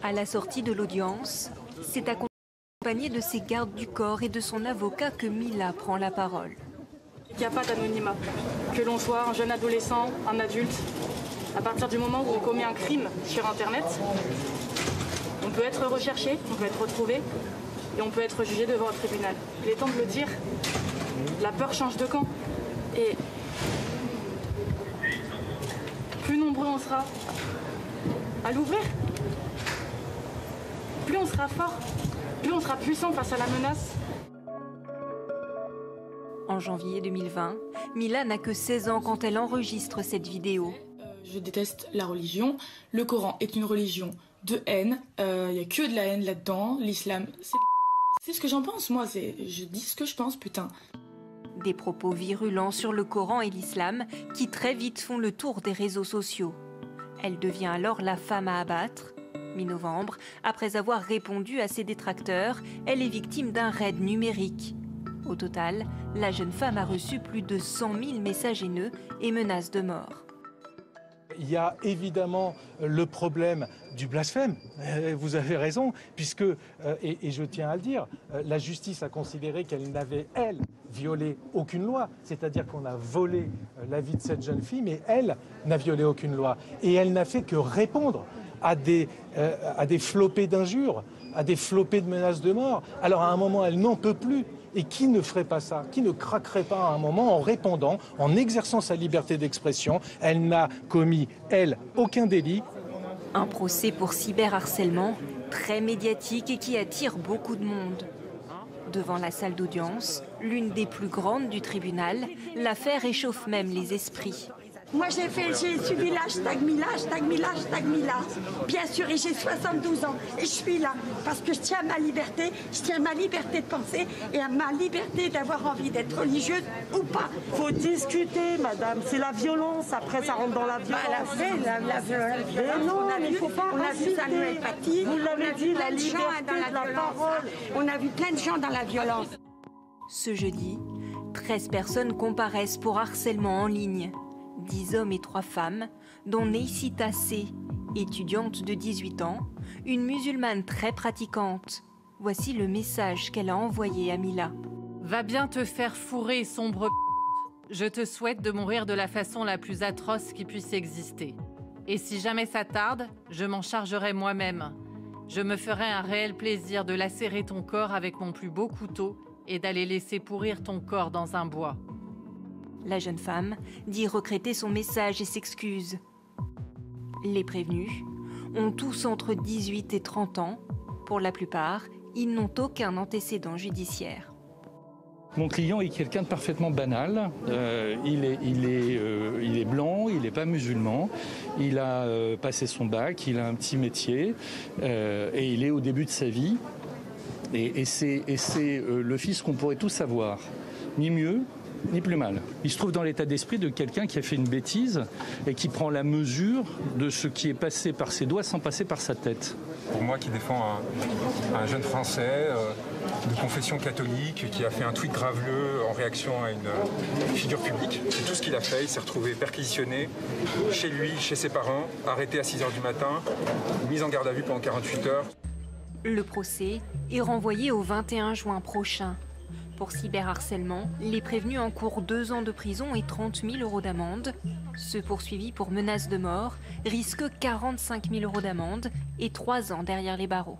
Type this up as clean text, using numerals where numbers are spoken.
À la sortie de l'audience, c'est accompagné de ses gardes du corps et de son avocat que Mila prend la parole. Il n'y a pas d'anonymat. Que l'on soit un jeune adolescent, un adulte, à partir du moment où on commet un crime sur Internet, on peut être recherché, on peut être retrouvé et on peut être jugé devant un tribunal. Il est temps de le dire, la peur change de camp. Et plus nombreux on sera à l'ouvrir, plus on sera fort, plus on sera puissant face à la menace. En janvier 2020, Mila n'a que 16 ans quand elle enregistre cette vidéo. Je déteste la religion. Le Coran est une religion de haine. Il n'y a que de la haine là-dedans. L'islam, c'est ce que j'en pense, moi. Je dis ce que je pense, putain. Des propos virulents sur le Coran et l'islam qui très vite font le tour des réseaux sociaux. Elle devient alors la femme à abattre. Mi-novembre, après avoir répondu à ses détracteurs, elle est victime d'un raid numérique. Au total, la jeune femme a reçu plus de 100 000 messages haineux et menaces de mort. Il y a évidemment le problème du blasphème, vous avez raison, puisque, et je tiens à le dire, la justice a considéré qu'elle n'avait, elle, violé aucune loi, c'est-à-dire qu'on a volé la vie de cette jeune fille, mais elle n'a violé aucune loi. Et elle n'a fait que répondre à des flopées d'injures, à des flopées de menaces de mort. Alors à un moment, elle n'en peut plus. Et qui ne ferait pas ça? Qui ne craquerait pas à un moment en répondant, en exerçant sa liberté d'expression? Elle n'a commis, elle, aucun délit. Un procès pour cyberharcèlement très médiatique et qui attire beaucoup de monde. Devant la salle d'audience, l'une des plus grandes du tribunal, l'affaire réchauffe même les esprits. Moi j'ai suivi l'hashtag Mila, hashtag Mila, hashtag Mila. Bien sûr, et j'ai 72 ans et je suis là parce que je tiens à ma liberté, je tiens à ma liberté de penser et à ma liberté d'avoir envie d'être religieuse ou pas. Faut discuter, madame, c'est la violence, après ça rentre dans la violence. La violence, on a vu ça Noël Paty, vous l'avez dit, la liberté de la parole. On a vu plein de gens dans la violence. Ce jeudi, 13 personnes comparaissent pour harcèlement en ligne. 10 hommes et 3 femmes, dont Neysita C, étudiante de 18 ans, une musulmane très pratiquante. Voici le message qu'elle a envoyé à Mila. Va bien te faire fourrer, sombre p***. Je te souhaite de mourir de la façon la plus atroce qui puisse exister. Et si jamais ça tarde, je m'en chargerai moi-même. Je me ferai un réel plaisir de lacérer ton corps avec mon plus beau couteau et d'aller laisser pourrir ton corps dans un bois. La jeune femme dit regretter son message et s'excuse. Les prévenus ont tous entre 18 et 30 ans. Pour la plupart, ils n'ont aucun antécédent judiciaire. Mon client est quelqu'un de parfaitement banal. Il est blanc, il n'est pas musulman. Il a passé son bac, il a un petit métier et il est au début de sa vie. Et c'est le fils qu'on pourrait tous avoir, ni mieux ni plus mal. Il se trouve dans l'état d'esprit de quelqu'un qui a fait une bêtise et qui prend la mesure de ce qui est passé par ses doigts sans passer par sa tête. Pour moi qui défends un jeune Français de confession catholique qui a fait un tweet graveleux en réaction à une figure publique, c'est tout ce qu'il a fait. Il s'est retrouvé perquisitionné chez lui, chez ses parents, arrêté à 6h du matin, mis en garde à vue pendant 48 heures. Le procès est renvoyé au 21 juin prochain. Pour cyberharcèlement, les prévenus encourent 2 ans de prison et 30 000 € d'amende. Ceux poursuivis pour menaces de mort risquent 45 000 € d'amende et 3 ans derrière les barreaux.